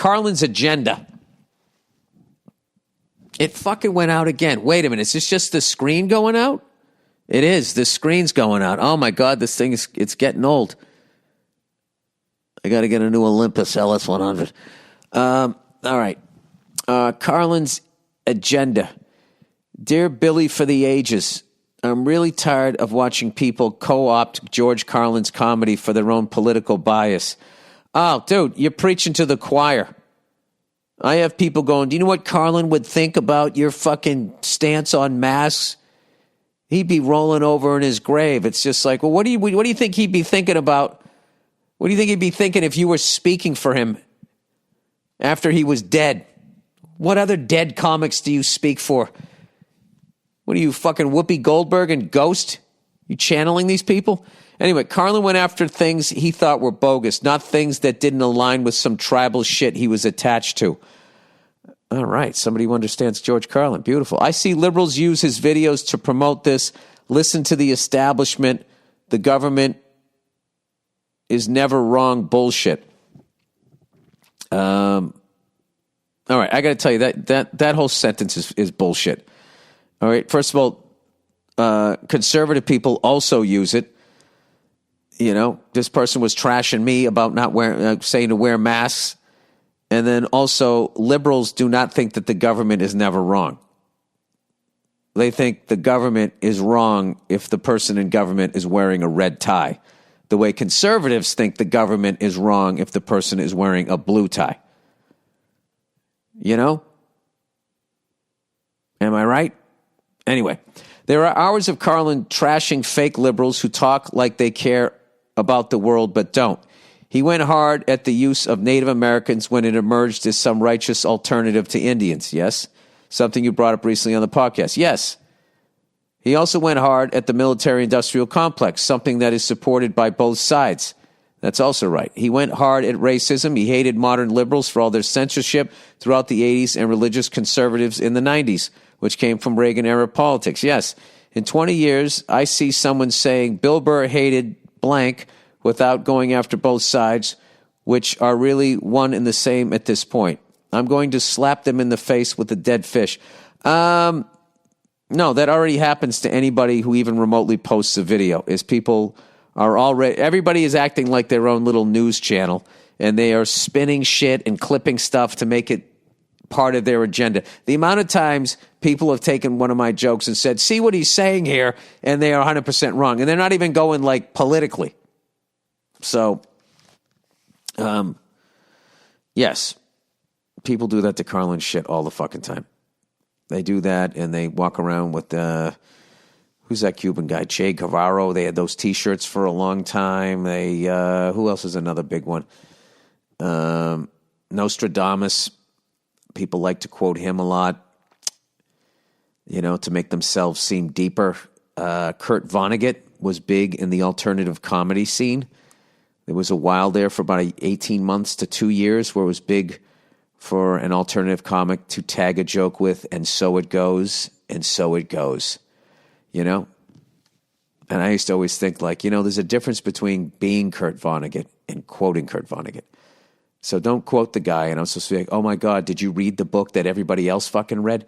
Carlin's agenda. It fucking went out again. Wait a minute. Is this just the screen going out? It is. The screen's going out. Oh, my God. This thing it's getting old. I got to get a new Olympus LS100. All right. Carlin's agenda. Dear Billy for the ages, I'm really tired of watching people co-opt George Carlin's comedy for their own political bias. Oh, dude, you're preaching to the choir. I have people going, do you know what Carlin would think about your fucking stance on masks? He'd be rolling over in his grave. It's just like, well, what do you think he'd be thinking about? What do you think he'd be thinking if you were speaking for him after he was dead? What other dead comics do you speak for? What are you, fucking Whoopi Goldberg and Ghost? You channeling these people? Anyway, Carlin went after things he thought were bogus, not things that didn't align with some tribal shit he was attached to. All right, somebody who understands George Carlin. Beautiful. I see liberals use his videos to promote this. Listen to the establishment. The government is never wrong bullshit. All right, I got to tell you, that whole sentence is bullshit. All right, first of all, conservative people also use it. You know, this person was trashing me about not wearing, saying to wear masks. And then also, liberals do not think that the government is never wrong. They think the government is wrong if the person in government is wearing a red tie. The way conservatives think the government is wrong if the person is wearing a blue tie. You know? Am I right? Anyway, there are hours of Carlin trashing fake liberals who talk like they care about the world but don't. He went hard at the use of Native Americans when it emerged as some righteous alternative to Indians, yes? Something you brought up recently on the podcast, yes. He also went hard at the military-industrial complex, something that is supported by both sides. That's also right. He went hard at racism. He hated modern liberals for all their censorship throughout the 80s and religious conservatives in the 90s, which came from Reagan-era politics, yes. In 20 years, I see someone saying Bill Burr hated blank without going after both sides, which are really one and the same at this point. I'm going to slap them in the face with a dead fish. No, that already happens to anybody who even remotely posts a video, is people are already, everybody is acting like their own little news channel, and they are spinning shit and clipping stuff to make it part of their agenda. The amount of times people have taken one of my jokes and said, see what he's saying here, and they are 100% wrong. And they're not even going like politically. So, yes, people do that to Carlin shit all the fucking time. They do that, and they walk around with, who's that Cuban guy? Che Guevara. They had those T-shirts for a long time. They, who else is another big one? Nostradamus. People like to quote him a lot, you know, to make themselves seem deeper. Kurt Vonnegut was big in the alternative comedy scene. There was a while there for about 18 months to 2 years where it was big for an alternative comic to tag a joke with, and so it goes, and so it goes, you know? And I used to always think, like, you know, there's a difference between being Kurt Vonnegut and quoting Kurt Vonnegut. So don't quote the guy, and I'm supposed to be like, oh my God, did you read the book that everybody else fucking read?